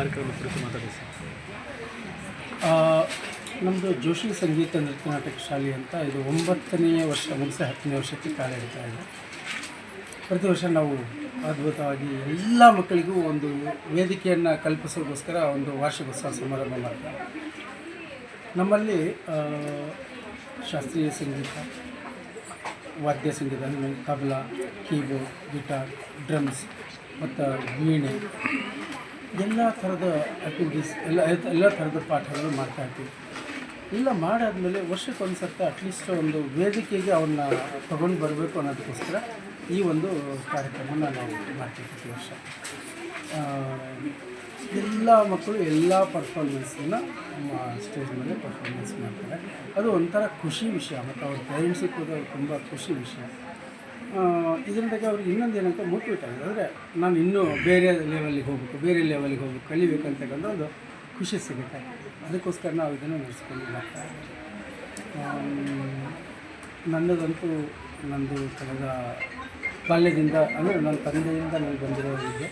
ಕಾರ್ಯಕ್ರಮ ಕುರಿತು ಮಾತಾಡಿ ಸರ್. ನಮ್ಮದು ಜೋಶಿ ಸಂಗೀತ ನೃತ್ಯ ನಾಟಕ ಶಾಲೆ ಅಂತ ಇದು 9ನೇ ವರ್ಷ ಮುಗಿಸಿ 10ನೇ ವರ್ಷಕ್ಕೆ ಕಾರ್ಯನಿರ್ತಾ ಇದೆ. ಪ್ರತಿ ವರ್ಷ ನಾವು ಅದ್ಭುತವಾಗಿ ಎಲ್ಲ ಮಕ್ಕಳಿಗೂ ಒಂದು ವೇದಿಕೆಯನ್ನು ಕಲ್ಪಿಸೋದಕ್ಕೋಸ್ಕರ ಒಂದು ವಾರ್ಷಿಕೋತ್ಸವ ಸಮಾರಂಭ ಮಾಡ್ತಾರೆ. ನಮ್ಮಲ್ಲಿ ಶಾಸ್ತ್ರೀಯ ಸಂಗೀತ, ವಾದ್ಯ ಸಂಗೀತ ಅಂದರೆ ತಬಲಾ, ಕೀಬೋರ್ಡ್, ಗಿಟಾರ್, ಡ್ರಮ್ಸ್ ಮತ್ತು ವೀಣೆ ಎಲ್ಲ ಥರದ ಆ್ಯಕ್ಟಿವಿಟೀಸ್ ಎಲ್ಲ ಥರದ ಪಾಠಗಳು ಮಾಡ್ತಾಯಿರ್ತೀವಿ. ಎಲ್ಲ ಮಾಡಾದಮೇಲೆ ವರ್ಷಕ್ಕೊಂದು ಸರ್ತಿ ಅಟ್ಲೀಸ್ಟ್ ಒಂದು ವೇದಿಕೆಗೆ ಅವನ್ನ ತೊಗೊಂಡು ಬರಬೇಕು ಅನ್ನೋದಕ್ಕೋಸ್ಕರ ಈ ಒಂದು ಕಾರ್ಯಕ್ರಮನ ನಾವು ಮಾಡ್ತೀವಿ ಪ್ರತಿ ವರ್ಷ. ಎಲ್ಲ ಮಕ್ಕಳು ಎಲ್ಲ ಪರ್ಫಾರ್ಮೆನ್ಸನ್ನು ನಮ್ಮ ಸ್ಟೇಜ್ ಮೇಲೆ ಪರ್ಫಾರ್ಮೆನ್ಸ್ ಮಾಡ್ತಾರೆ. ಅದು ಒಂಥರ ಖುಷಿ ವಿಷಯ ಮತ್ತು ಅವ್ರ ಪೇರೆಂಟ್ಸಿಗೆ ಕೂಡ ತುಂಬ ಖುಷಿ ವಿಷಯ. ಇದರಿಂದಾಗಿ ಅವ್ರಿಗೆ ಇನ್ನೊಂದು ಏನಂತ ಮೋಟಿವೇಟ್ ಆಗಿದೆ, ಅಂದರೆ ನಾನು ಇನ್ನೂ ಬೇರೆ ಲೆವೆಲಿಗೆ ಹೋಗ್ಬೇಕು ಕಲಿಬೇಕಂತಕ್ಕಂಥ ಒಂದು ಖುಷಿ ಸಿಗುತ್ತೆ. ಅದಕ್ಕೋಸ್ಕರ ನಾವು ಇದನ್ನು ನಡೆಸ್ಕೊಂಡು ಮಾಡ್ತಾ ನನ್ನದಂತೂ ನಂದು ಕಳೆದ ಬಾಲ್ಯದಿಂದ ಅಂದರೆ ನನ್ನ ತಂದೆಯಿಂದ ನನಗೆ ಬಂದಿರೋ ಇದೆ.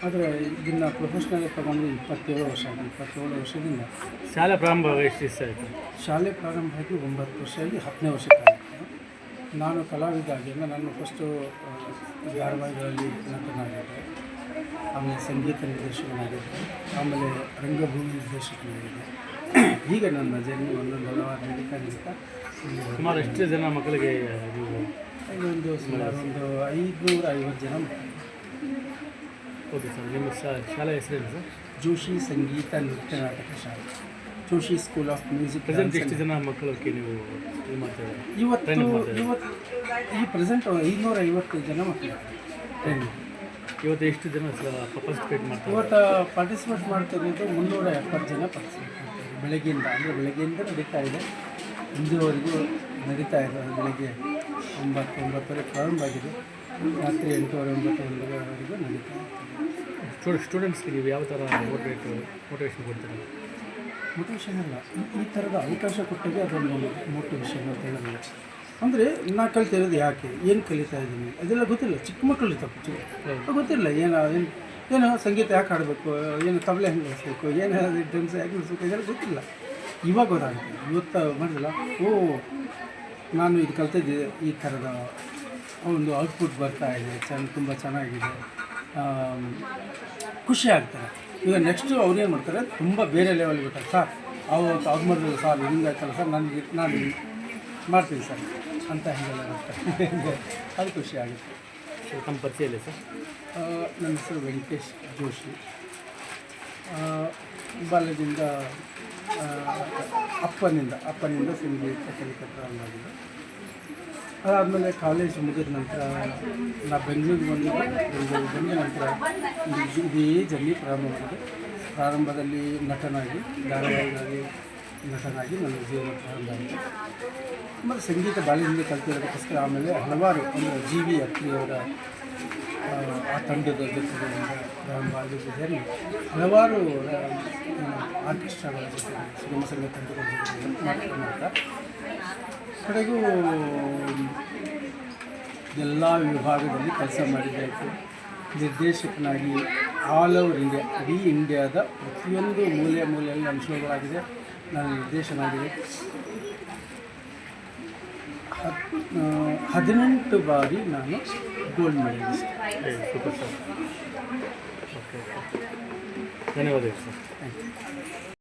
ಆದರೆ ಇದನ್ನು ಪ್ರೊಫೆಷ್ನಲ್ ತೊಗೊಂಡು 27 ವರ್ಷದಿಂದ. ಶಾಲೆ ಪ್ರಾರಂಭ ಎಷ್ಟು ಆಯಿತು? ಶಾಲೆ ಪ್ರಾರಂಭ ಆಗಿ 9 ವರ್ಷ ಆಗಿ 10ನೇ ವರ್ಷಕ್ಕಾಗಿತ್ತು. ನಾನು ಕಲಾವಿದ ಆಗಿ ನಾನು ಫಸ್ಟು ಧಾರಾವಾಹಿಗಳಲ್ಲಿ ನಟನಾಗಿದ್ದೆ, ಆಮೇಲೆ ಸಂಗೀತ ನಿರ್ದೇಶಕನಾಗಿದ್ದೆ, ಆಮೇಲೆ ರಂಗಭೂಮಿ ನಿರ್ದೇಶಕನಾಗಿದ್ದೆ. ಹೀಗೆ ನನ್ನ ಜರ್ನಿ ಒಂದೊಂದು ಹಲವಾರು ನಡೀತಾ ಸುಮಾರು ಎಷ್ಟು ಜನ ಮಕ್ಕಳಿಗೆ ಇದೊಂದು ಸುಮಾರು ಒಂದು 550 ಜನ ಮಕ್ಕಳು. ಓಕೆ ಸರ್, ನಿಮ್ಮ ಶಾಲೆ ಹೆಸರೇನು ಸರ್? ಜೋಶಿ ಸಂಗೀತ ನೃತ್ಯ ನಾಟಕ ಶಾಲೆ, Joshi school of music. Present ಎಷ್ಟು ಜನ ಮಕ್ಕಳಿಗೆ ನೀವು ಇದು ಮಾಡ್ತೀವಿ? ಇವತ್ತು ಈ ಪ್ರೆಸೆಂಟ್ 550 ಜನ ಮಕ್ಕಳು ಟ್ರೈನಿಂಗ್. ಇವತ್ತು ಎಷ್ಟು ಜನ ಪಾರ್ಟಿಸಿಪೇಟ್ ಮಾಡ್ತಾರೆ? ಇವತ್ತು ಪಾರ್ಟಿಸಿಪೇಟ್ ಮಾಡ್ತಿರೋದು 370 ಜನ ಪಾರ್ಟಿಸಿಪೇಟ್ ಮಾಡ್ತಾರೆ. ಬೆಳಗ್ಗೆಯಿಂದ ನಡೀತಾ ಇದೆ, ಇಂದಿನವರೆಗೂ ನಡೀತಾ ಇದೆ. ಬೆಳಗ್ಗೆ 9-9:30 ಪ್ರಾರಂಭ ಆಗಿದೆ, ರಾತ್ರಿ 8:30-9:00ವರೆಗೂ ನಡೀತಾ ಇದೆ. ಸ್ಟೂಡೆಂಟ್ಸ್ಗೆ ನೀವು ಯಾವ ಥರ ಮೋಟಿವೇಶನ್ ಕೊಡ್ತೀರಾ? ಮೋಟಿವೇಶನ್ ಅಲ್ಲ, ಈ ಥರದ ಅವಕಾಶ ಕೊಟ್ಟಾಗೆ ಅದೊಂದು ಮೋಟಿವೇಶನ್ ಅಂತ ಹೇಳಿದ್ರೆ, ಅಂದರೆ ನಾ ಕಲಿತಿರೋದು ಯಾಕೆ, ಏನು ಕಲಿತಾ ಇದ್ದೀನಿ ಅದೆಲ್ಲ ಗೊತ್ತಿಲ್ಲ. ಚಿಕ್ಕ ಮಕ್ಕಳು ಇರ್ತಾವೆ, ಗೊತ್ತಿಲ್ಲ ಏನು ಸಂಗೀತ ಯಾಕೆ ಆಡಬೇಕು, ಏನು ತಬಲೆ ಹೆಂಗೆ ನಡೆಸ್ಬೇಕು, ಏನು ಡ್ರಮ್ಸ್ ಯಾಕೆ ನಡೆಸ್ಬೇಕು, ಇದೆಲ್ಲ ಗೊತ್ತಿಲ್ಲ. ಇವಾಗ ಗೊತ್ತಾಗುತ್ತೆ. ಇವತ್ತು ಮಾಡಿದಿಲ್ಲ, ನಾನು ಇದು ಕಲ್ತಿದ್ದೆ, ಈ ಥರದ ಒಂದು ಔಟ್ಪುಟ್ ಬರ್ತಾ ಇದೆ, ತುಂಬ ಚೆನ್ನಾಗಿದೆ, ಖುಷಿ ಆಗ್ತಾರೆ. ಈಗ ನೆಕ್ಸ್ಟು ಅವ್ರೇನು ಮಾಡ್ತಾರೆ, ತುಂಬ ಬೇರೆ ಲೆವೆಲ್ಗೆ ಬಿಡ್ತಾರೆ. ಸರ್ ಅವ್ರು ಮೊದಲು ಸರ್ ಹಿಂಗಾಯ್ತಲ್ಲ ಸರ್, ನಾನು ಮಾಡ್ತೀನಿ ಸರ್ ಅಂತ ಹಿಂಗೆಲ್ಲ ಮಾಡ್ತಾರೆ. ಅದು ಖುಷಿ ಆಗುತ್ತೆ. ತಮ್ಮ ಪರಿಚಯ ಇಲ್ಲ ಸರ್? ನನ್ನ ಹೆಸರು ವೆಂಕಟೇಶ್ ಜೋಶಿ. ಬಾಲ್ಯದಿಂದ ಅಪ್ಪನಿಂದ ಸಂಗೀತ ಕಲಿಕೆ ಪ್ರಾರಂಭ ಆಗಿದೆ. ಅದಾದಮೇಲೆ ಕಾಲೇಜ್ ಮುಗಿದ ನಂತರ ನಾ ಬೆಂಗಳೂರಿಗೆ ಬಂದ ನಂತರ ಇದೇ ಜರ್ನಿ ಪ್ರಾರಂಭ ಮಾಡಿದೆ. ಪ್ರಾರಂಭದಲ್ಲಿ ನಟನಾಗಿ, ಧಾರಾವಾಹಿಗಾಗಿ ನಟನಾಗಿ ನನ್ನ ಜೀವನ ಪ್ರಾರಂಭ ಆಯಿತು. ಮತ್ತು ಸಂಗೀತ ಬಾಲ್ಯದಿಂದ ಕಲ್ತಿರೋದಕ್ಕೋಸ್ಕರ ಆಮೇಲೆ ಹಲವಾರು ಅಂದರೆ GV ಅತ್ರಿಯವರ ಆ ತಂಡದ ಜೊತೆಗೆ ಪ್ರಾರಂಭ ಆಗಿದ್ದರೆ ಹಲವಾರು ಆರ್ಕೆಸ್ಟ್ರಾಗಳ ಜೊತೆ, ಸುಗಮ ಸಂಗೀತ ತಂಡಗಳ ಜೊತೆ ಮಾಡ್ತಾ ಕಡೆಗೂ ಎಲ್ಲ ವಿಭಾಗದಲ್ಲಿ ಕೆಲಸ ಮಾಡಿದ್ದಾಯಿತು. ನಿರ್ದೇಶಕನಾಗಿ ಆಲ್ ಓವರ್ ಇಂಡಿಯಾ, ಇಡೀ ಇಂಡಿಯಾದ ಪ್ರತಿಯೊಂದು ಮೂಲೆಯಲ್ಲಿ ನನ್ನ ಶೋಗಳಾಗಿದೆ, ನಾನು ನಿರ್ದೇಶನಾಗಿದೆ. 18 ಬಾರಿ ನಾನು gold medalist. Super sir. Okay, ಧನ್ಯವಾದಗಳು ಸರ್. Thank you.